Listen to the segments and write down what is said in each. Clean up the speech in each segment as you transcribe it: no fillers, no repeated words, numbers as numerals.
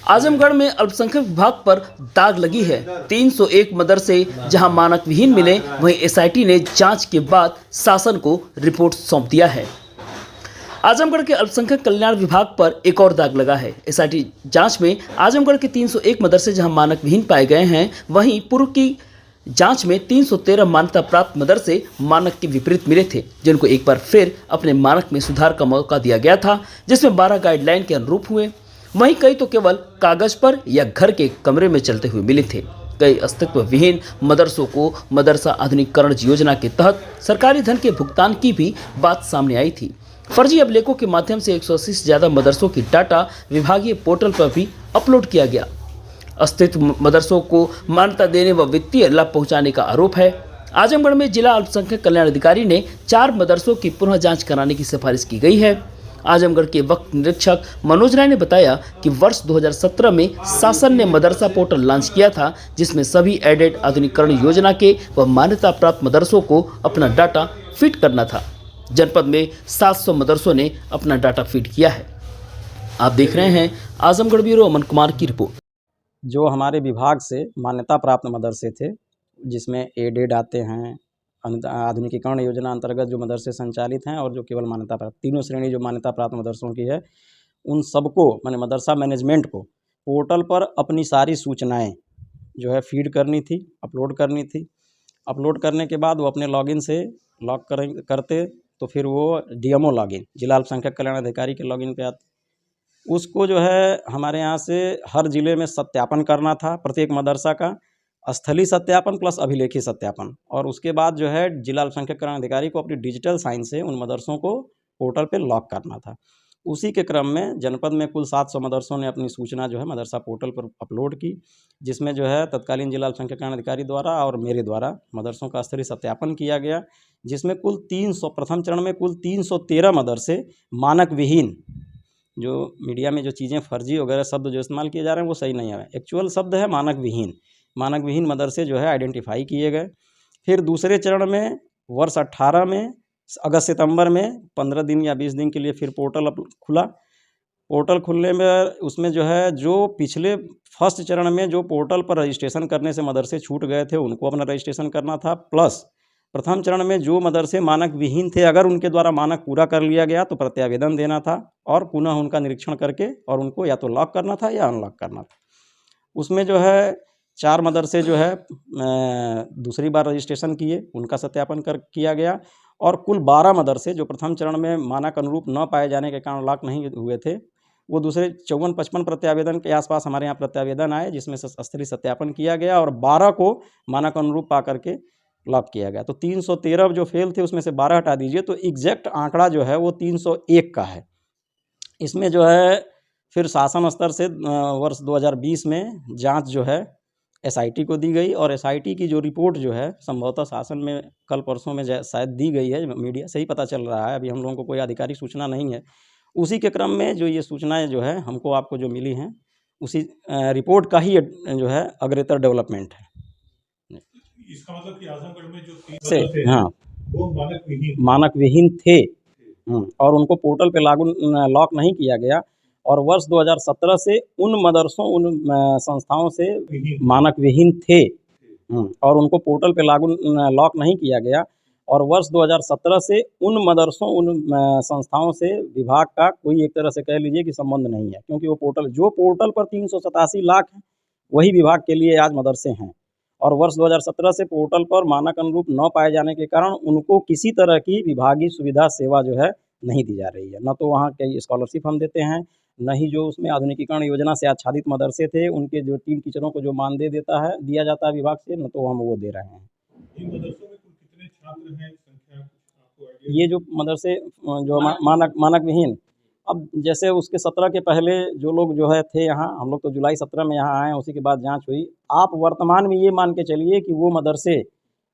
आजमगढ़ में अल्पसंख्यक विभाग पर दाग लगी है। 301 मदरसे जहां मानक विहीन मिले, वहीं एसआईटी ने जांच के बाद शासन को रिपोर्ट सौंप दिया है। आजमगढ़ के अल्पसंख्यक कल्याण विभाग पर एक और दाग लगा है। एसआईटी जांच में आजमगढ़ के 301 मदरसे जहां मानक विहीन पाए गए हैं, वहीं पूर्व की जांच में 313 मान्यता प्राप्त मदरसे मानक के विपरीत मिले थे, जिनको एक बार फिर अपने मानक में सुधार का मौका दिया गया था, जिसमें 12 गाइडलाइन के अनुरूप हुए। वहीं कई तो केवल कागज पर या घर के कमरे में चलते हुए मिले थे। कई अस्तित्व विहीन मदरसों को मदरसा आधुनिकीकरण योजना के तहत सरकारी धन के भुगतान की भी बात सामने आई थी। फर्जी अभिलेखों के माध्यम से 180 से ज्यादा मदरसों की डाटा विभागीय पोर्टल पर भी अपलोड किया गया। अस्तित्व मदरसों को मान्यता देने व वित्तीय लाभ पहुंचाने का आरोप है। आजमगढ़ में जिला अल्पसंख्यक कल्याण अधिकारी ने 4 मदरसों की पुनः जांच कराने की सिफारिश की गई है। आजमगढ़ के वक्फ निरीक्षक मनोज राय ने बताया कि वर्ष 2017 में शासन ने मदरसा पोर्टल लॉन्च किया था, जिसमें सभी एडेड आधुनिकीकरण योजना के व मान्यता प्राप्त मदरसों को अपना डाटा फीड करना था। जनपद में 700 मदरसों ने अपना डाटा फीड किया है। आप देख रहे हैं आजमगढ़ ब्यूरो, अमन कुमार की रिपोर्ट। जो हमारे विभाग से मान्यता प्राप्त मदरसे थे, जिसमें एडेड आते हैं, आधुनिकीकरण योजना अंतर्गत जो मदरसे संचालित हैं और जो केवल मान्यता प्राप्त, तीनों श्रेणी जो मान्यता प्राप्त मदरसों की है, उन सबको माने मदरसा मैनेजमेंट को पोर्टल पर अपनी सारी सूचनाएं जो है फीड करनी थी, अपलोड करनी थी। अपलोड करने के बाद वो अपने लॉगिन से लॉग करते तो फिर वो डीएमओ लॉगिन, जिला अल्पसंख्यक कल्याण अधिकारी के लॉगिन पे आते। उसको जो है हमारे यहाँ से हर ज़िले में सत्यापन करना था, प्रत्येक मदरसा का स्थलीय सत्यापन प्लस अभिलेखीय सत्यापन, और उसके बाद जो है जिला अल्पसंख्यक कल्याण अधिकारी को अपनी डिजिटल साइन से उन मदरसों को पोर्टल पे लॉक करना था। उसी के क्रम में जनपद में कुल 700 मदरसों ने अपनी सूचना जो है मदरसा पोर्टल पर अपलोड की, जिसमें जो है तत्कालीन जिला अल्पसंख्यक कल्याण अधिकारी द्वारा और मेरे द्वारा मदरसों का स्थलीय सत्यापन किया गया, जिसमें कुल 300 प्रथम चरण में कुल 313 मदरसे मानक विहीन, जो मीडिया में जो चीज़ें फर्जी वगैरह शब्द जो इस्तेमाल किए जा रहे हैं वो सही नहीं है, एक्चुअल शब्द है मानक विहीन मदरसे जो है आइडेंटिफाई किए गए। फिर दूसरे चरण में वर्ष 18 में अगस्त सितंबर में 15 दिन या 20 दिन के लिए फिर पोर्टल खुला। पोर्टल खुलने में उसमें जो है जो पिछले फर्स्ट चरण में जो पोर्टल पर रजिस्ट्रेशन करने से मदरसे छूट गए थे, उनको अपना रजिस्ट्रेशन करना था, प्लस प्रथम चरण में जो मदरसे मानक विहीन थे, अगर उनके द्वारा मानक पूरा कर लिया गया तो प्रत्यावेदन देना था और पुनः उनका निरीक्षण करके और उनको या तो लॉक करना था या अनलॉक करना था। उसमें जो है 4 मदरसे जो है दूसरी बार रजिस्ट्रेशन किए, उनका सत्यापन किया गया, और कुल 12 मदरसे जो प्रथम चरण में मानक अनुरूप न पाए जाने के कारण लॉक नहीं हुए थे, वो दूसरे 54-55 प्रत्यावेदन के आसपास हमारे यहाँ प्रत्यावेदन आए, जिसमें से स्थलीय सत्यापन किया गया और 12 को मानक अनुरूप पा करके लॉक किया गया। तो 313 जो फेल थे उसमें से 12 हटा दीजिए तो एग्जैक्ट आंकड़ा जो है वो 301 का है। इसमें जो है फिर शासन स्तर से वर्ष 2020 में जांच जो है एसआईटी को दी गई, और एसआईटी की जो रिपोर्ट जो है संभवतः शासन में कल परसों में शायद दी गई है, मीडिया से ही पता चल रहा है, अभी हम लोगों को कोई आधिकारिक सूचना नहीं है। उसी के क्रम में जो ये सूचनाएं जो है हमको आपको जो मिली हैं, उसी रिपोर्ट का ही जो है अग्रेतर डेवलपमेंट है। इसका मतलब कि आजमगढ़ में जो 3 से हाँ वो मानक विहीन थे और उनको पोर्टल पे लॉक नहीं किया गया, और वर्ष 2017 से उन मदरसों उन संस्थाओं से मानक विहीन थे और उनको पोर्टल पे लॉक नहीं किया गया, और वर्ष 2017 से उन मदरसों उन संस्थाओं से विभाग का कोई एक तरह से कह लीजिए कि संबंध नहीं है, क्योंकि वो पोर्टल पर 387 लाख है, वही विभाग के लिए आज मदरसे हैं, और वर्ष 2017 से पोर्टल पर मानक अनुरूप न पाए जाने के कारण उनको किसी तरह की विभागीय सुविधा सेवा जो है नहीं दी जा रही है। न तो वहाँ कई स्कॉलरशिप हम देते हैं, न ही जो उसमें आधुनिकीकरण योजना से आच्छादित मदरसे थे उनके जो 3 टीचरों को जो मानदेय दिया जाता है विभाग से, न तो हम वो दे रहे हैं। इन मदरसों में कुल कितने छात्र हैं, संख्या आपको आइडिया? ये जो मदरसे जो मानक विहीन, अब जैसे उसके 17 के पहले जो लोग जो है थे यहाँ, हम लोग तो जुलाई 17 में यहाँ आए, उसी के बाद जांच हुई। आप वर्तमान में ये मान के चलिए कि वो मदरसे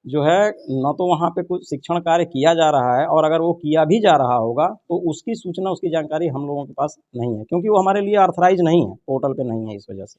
जो है न तो वहाँ पे कुछ शिक्षण कार्य किया जा रहा है, और अगर वो किया भी जा रहा होगा तो उसकी सूचना उसकी जानकारी हम लोगों के पास नहीं है, क्योंकि वो हमारे लिए ऑथराइज नहीं है, पोर्टल पे नहीं है, इस वजह से।